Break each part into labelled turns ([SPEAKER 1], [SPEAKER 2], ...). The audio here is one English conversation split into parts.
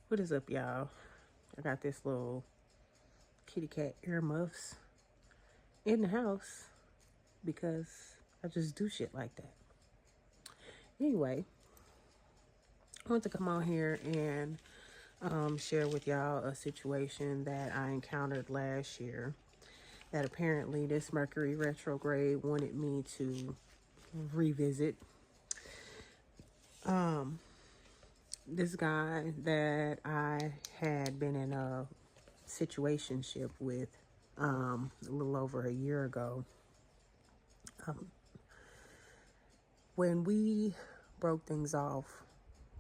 [SPEAKER 1] What is up, y'all? I got this little kitty cat earmuffs in the house because I just do shit like that. Anyway, I want to come on here and share with y'all a situation that I encountered last year that apparently this Mercury retrograde wanted me to revisit. This guy that I had been in a situationship with a little over a year ago. When we broke things off,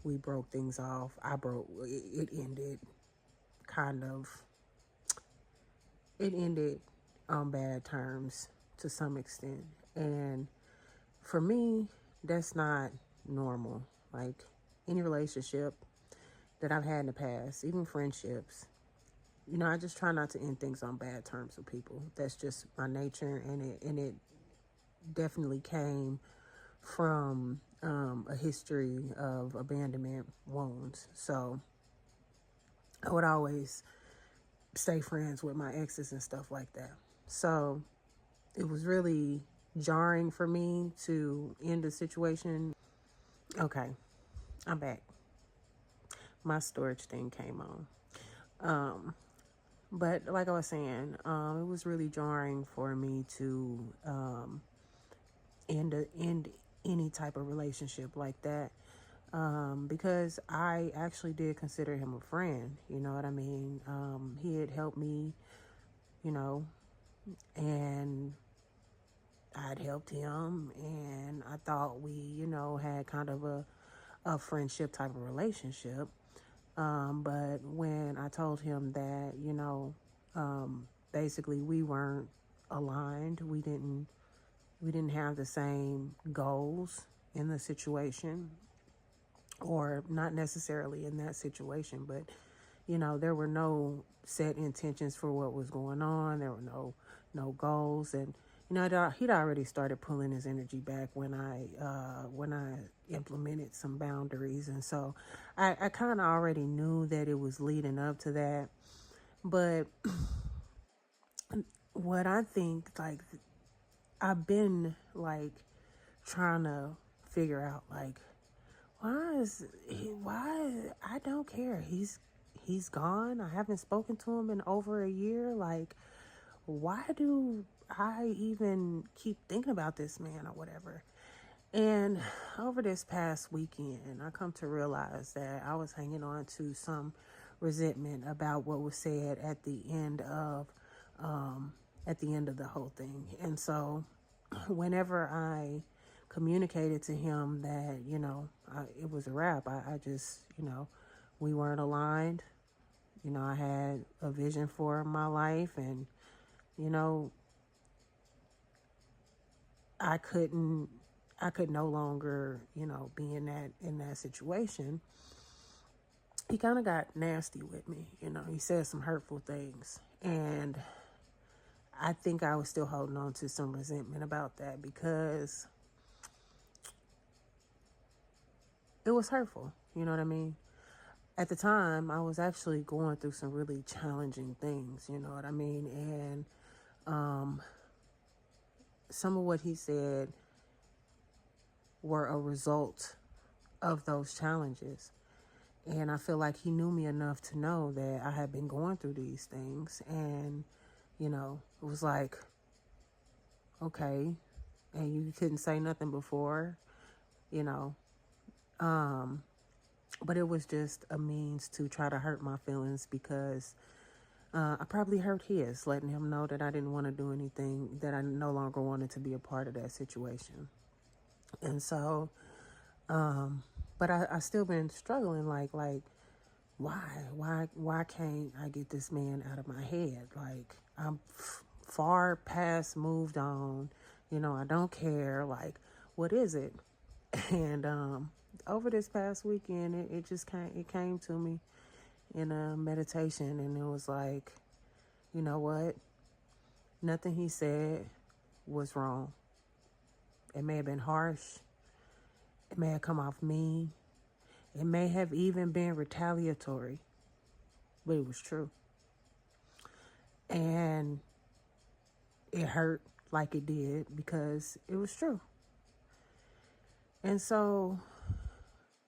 [SPEAKER 1] we broke things off. It ended kind of, it ended on bad terms to some extent. And for me, that's not normal. Like any relationship that I've had in the past, even friendships, I just try not to end things on bad terms with people. That's just my nature, and it definitely came from a history of abandonment wounds. So I would always stay friends with my exes and stuff like that. So it was really jarring for me to end the situation. Okay, I'm back. My storage thing came on. But like I was saying, it was really jarring for me to end any type of relationship like that, because I actually did consider him a friend. You know what I mean? He had helped me, you know, and I'd helped him, and I thought we, had kind of a friendship type of relationship. But when I told him that, basically we weren't aligned, we didn't have the same goals in the situation, or not necessarily in that situation, but there were no set intentions for what was going on. There were no goals, and he'd already started pulling his energy back when I implemented some boundaries, and so I kind of already knew that it was leading up to that. But what I think, like, I've been like trying to figure out, like, why I don't care. He's gone. I haven't spoken to him in over a year. Like, why do I even keep thinking about this man or whatever? And over this past weekend, I come to realize that I was hanging on to some resentment about what was said at the end of the whole thing. And so whenever I communicated to him that, it was a wrap, I just, we weren't aligned. I had a vision for my life, and, you know, I couldn't, I could no longer, be in that situation. He kind of got nasty with me. He said some hurtful things, and I think I was still holding on to some resentment about that because it was hurtful. You know what I mean? At the time, I was actually going through some really challenging things. You know what I mean? And some of what he said were a result of those challenges. And I feel like he knew me enough to know that I had been going through these things. And, it was like, okay, and you couldn't say nothing before, you know. But it was just a means to try to hurt my feelings because I probably hurt his, letting him know that I didn't want to do anything, that I no longer wanted to be a part of that situation. And so, but I still been struggling, like, why can't I get this man out of my head? Like, I'm far past moved on, I don't care. Like, what is it? And over this past weekend, it came to me in a meditation, and it was like, you know what? Nothing he said was wrong. It may have been harsh. It may have come off mean. It may have even been retaliatory. but it was true. And it hurt like it did because it was true. And so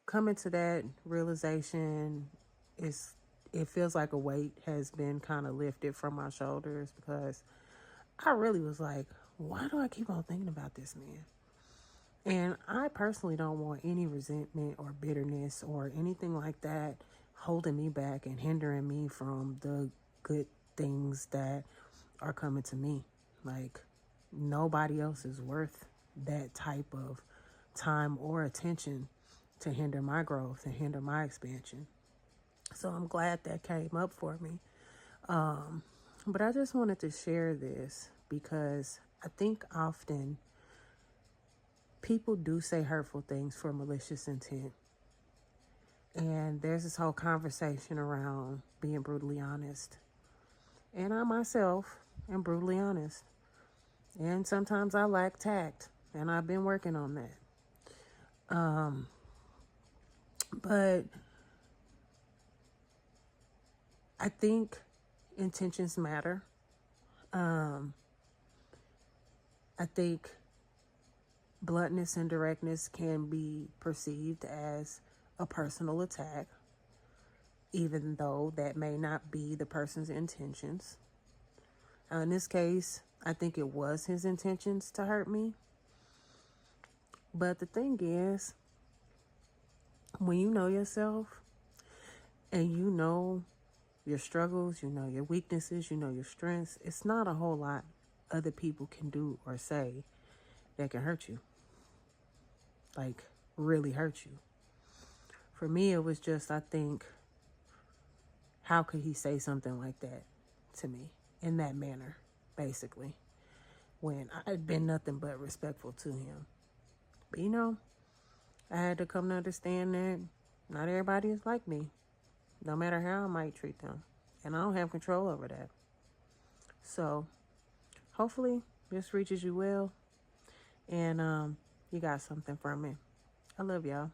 [SPEAKER 1] coming to that realization is, it feels like a weight has been kind of lifted from my shoulders, because I really was like, why do I keep on thinking about this man? And I personally don't want any resentment or bitterness or anything like that holding me back and hindering me from the good things that are coming to me. Like, nobody else is worth that type of time or attention to hinder my growth and hinder my expansion. So I'm glad that came up for me. But I just wanted to share this because I think often people do say hurtful things for malicious intent. And there's this whole conversation around being brutally honest. And I myself am brutally honest. And sometimes I lack tact. And I've been working on that. But I think intentions matter. I think bluntness and directness can be perceived as a personal attack, even though that may not be the person's intentions. In this case, I think it was his intentions to hurt me. But the thing is, when you know yourself and you know your struggles, you know your weaknesses, you know your strengths, it's not a whole lot other people can do or say that can hurt you. Like, really hurt you. For me, it was just, I think, how could he say something like that to me in that manner, basically, when I had been nothing but respectful to him. But I had to come to understand that not everybody is like me, no matter how I might treat them. And I don't have control over that. So hopefully this reaches you well, and you got something from it. I love y'all.